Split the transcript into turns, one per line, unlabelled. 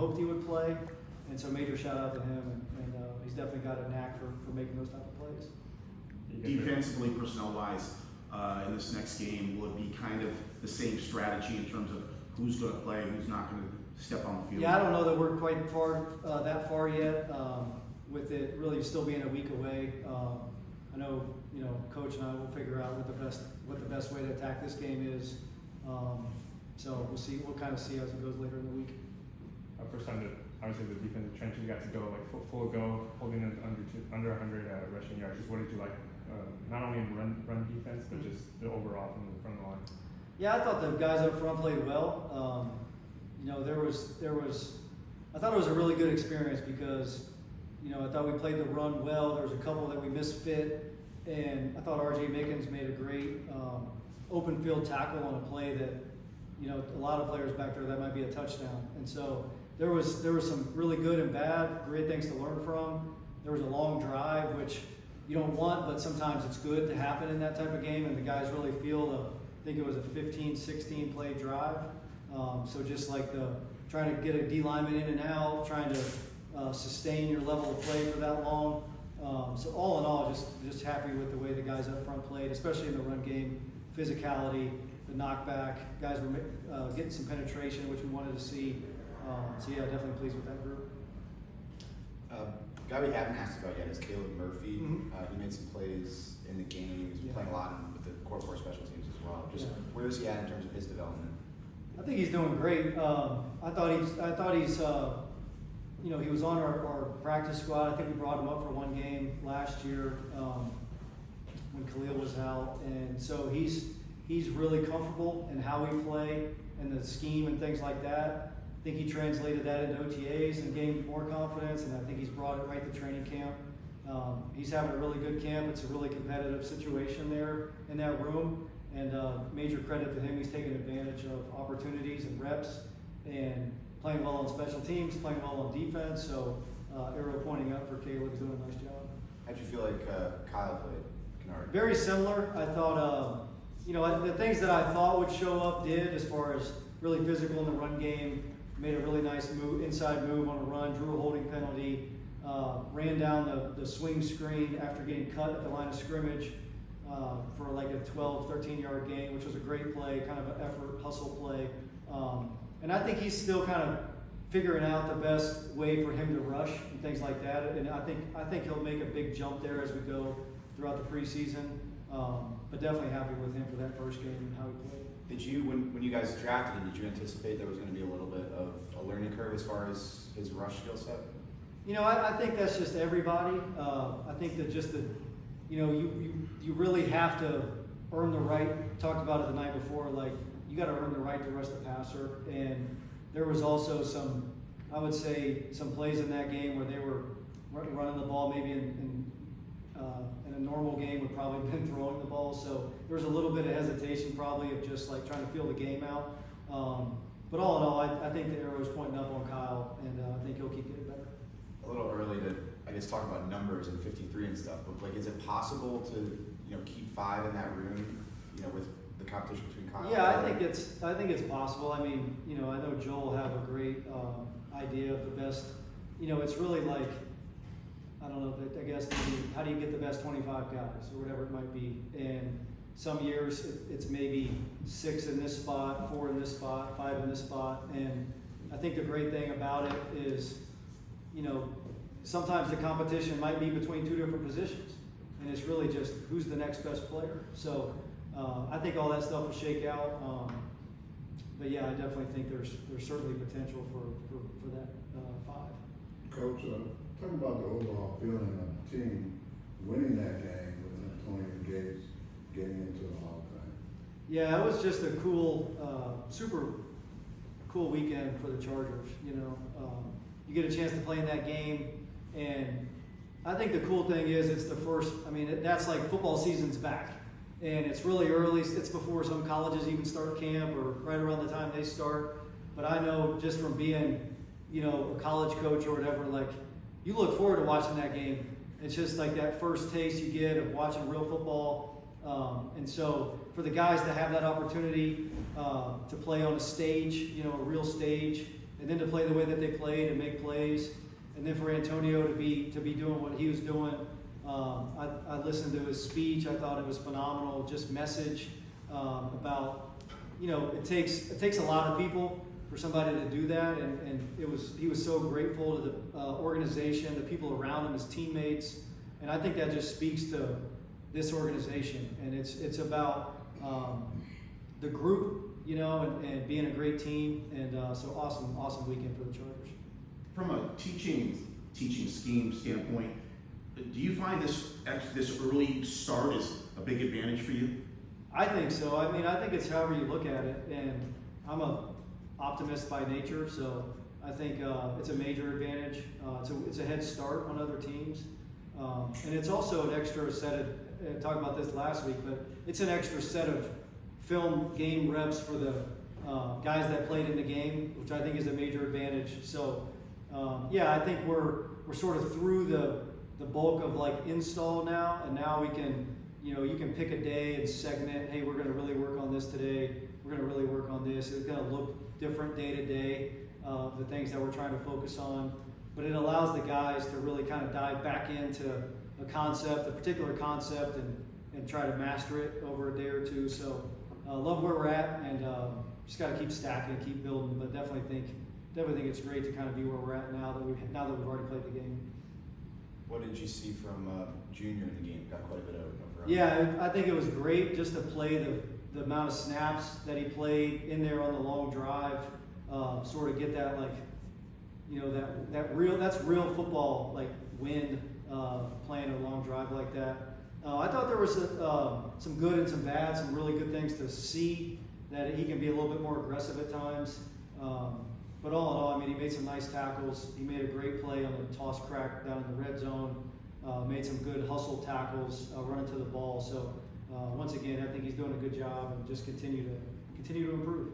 hoped he would play. And so major shout out to him, and he's definitely got a knack for making those type of plays.
Defensively, personnel-wise, in this next game, will it be kind of the same strategy in terms of who's going to play, who's not going to step on the field?
Yeah, I don't know that we're quite that far yet. With it really still being a week away, I know Coach and I will figure out what the best way to attack this game is. So we'll see. We'll kind of see as it goes later in the week.
First time that obviously the defensive trenches got to go like full go, holding it under 100 rushing yards. Just what did you like? Not only in run defense, but just the overall from the front line.
Yeah, I thought the guys up front played well. I thought it was a really good experience because, I thought we played the run well. There was a couple that we misfit, and I thought R.J. Mickens made a great open field tackle on a play that, a lot of players back there, that might be a touchdown. And so there was some really good and bad, great things to learn from. There was a long drive, which you don't want, but sometimes it's good to happen in that type of game, and the guys really feel I think it was a 15, 16 play drive. So just like trying to get a D lineman in and out, trying to sustain your level of play for that long. So all in all, just happy with the way the guys up front played, especially in the run game, physicality, the knockback. Guys were getting some penetration, which we wanted to see. So yeah, definitely pleased with that group.
Guy we haven't asked about yet is Caleb Murphy.
Mm-hmm.
He made some plays in the game. He's been playing a lot with the Core 4 special teams as well. Just
Yeah.
where is he at in terms of his development?
I think he's doing great. I thought he's he was on our practice squad. I think we brought him up for one game last year when Khalil was out, and so he's really comfortable in how we play and the scheme and things like that. I think he translated that into OTAs and gained more confidence, and I think he's brought it right to training camp. He's having a really good camp. It's a really competitive situation there in that room, and major credit to him. He's taken advantage of opportunities and reps and playing well on special teams, playing well on defense. So arrow pointing up for Caleb. He's doing a nice job.
How'd you feel like Kyle played, Kennard?
Very similar. I thought, the things that I thought would show up did, as far as really physical in the run game. Made a really nice inside move on a run, drew a holding penalty, ran down the swing screen after getting cut at the line of scrimmage for like a 12, 13-yard gain, which was a great play, kind of an effort, hustle play. And I think he's still kind of figuring out the best way for him to rush and things like that. And I think he'll make a big jump there as we go throughout the preseason. But definitely happy with him for that first game and how he played.
Did you, when you guys drafted him, did you anticipate there was going to be a little bit of a learning curve as far as his rush skill set?
I think that's just everybody. I think that you really have to earn the right. Talked about it the night before. Like, you got to earn the right to rush the passer. And there was also some plays in that game where they were running the ball maybe in a normal game would probably have been throwing the ball. So there was a little bit of hesitation probably of just like trying to feel the game out. But all in all, I think the arrow is pointing up on Kyle, and I think he'll keep getting better.
A little early to, I guess, talk about numbers and 53 and stuff, but like, is it possible to, keep 5 in that room, with the competition between Kyle?
Yeah, I think it's possible. I mean, I know Joel will have a great idea of the best. It's really like, I don't know, I guess maybe how do you get the best 25 guys or whatever it might be. And some years it's maybe 6 in this spot, 4 in this spot, 5 in this spot. And I think the great thing about it is, sometimes the competition might be between 2 different positions. And it's really just who's the next best player. So I think all that stuff will shake out. But yeah, I definitely think there's certainly potential for that 5.
Coach, talking about the overall feeling of the team winning that game with Antonio Gates getting into the Hall of Fame.
Yeah, it was just a cool, super cool weekend for the Chargers. You get a chance to play in that game, and I think the cool thing is it's the first. I mean, that's like football season's back, and it's really early. It's before some colleges even start camp, or right around the time they start. But I know just from being, a college coach or whatever, like, you look forward to watching that game. It's just like that first taste you get of watching real football. And so for the guys to have that opportunity to play on a stage, a real stage, and then to play the way that they played and make plays, and then for Antonio to be doing what he was doing. I listened to his speech. I thought it was phenomenal. Just message about, you know, it takes a lot of people for somebody to do that, and he was so grateful to the organization, the people around him, his teammates, and I think that just speaks to this organization, and it's about the group, you know, and being a great team, and so awesome weekend for the Chargers.
From a teaching scheme standpoint, do you find this early start is a big advantage for you?
I think so. I mean, I think it's however you look at it, and I'm a optimist by nature, so I think it's a major advantage. It's a head start on other teams, and it's also an extra set of. I talked about this last week, but it's an extra set of film game reps for the guys that played in the game, which I think is a major advantage. So, yeah, I think we're sort of through the bulk of like install now, and now we can, you know, you can pick a day and segment. Hey, we're going to really work on this today. We're going to really work on this. It's going to look different day to day, the things that we're trying to focus on. But it allows the guys to really kind of dive back into a concept, a particular concept, and try to master it over a day or two. So love where we're at, and just got to keep stacking and keep building. But definitely think it's great to kind of be where we're at now that we've already played the game.
What did you see from Junior in the game? Got quite a bit of run.
Yeah, I think it was great just to play the amount of snaps that he played in there on the long drive, sort of get that, like, you know, that's real football, like wind, playing a long drive like that. I thought there was some good and some bad, some really good things to see, that he can be a little bit more aggressive at times. But all in all, I mean, he made some nice tackles. He made a great play on the toss crack down in the red zone. Made some good hustle tackles, running to the ball. So once again, I think he's doing a good job, and just continue to improve.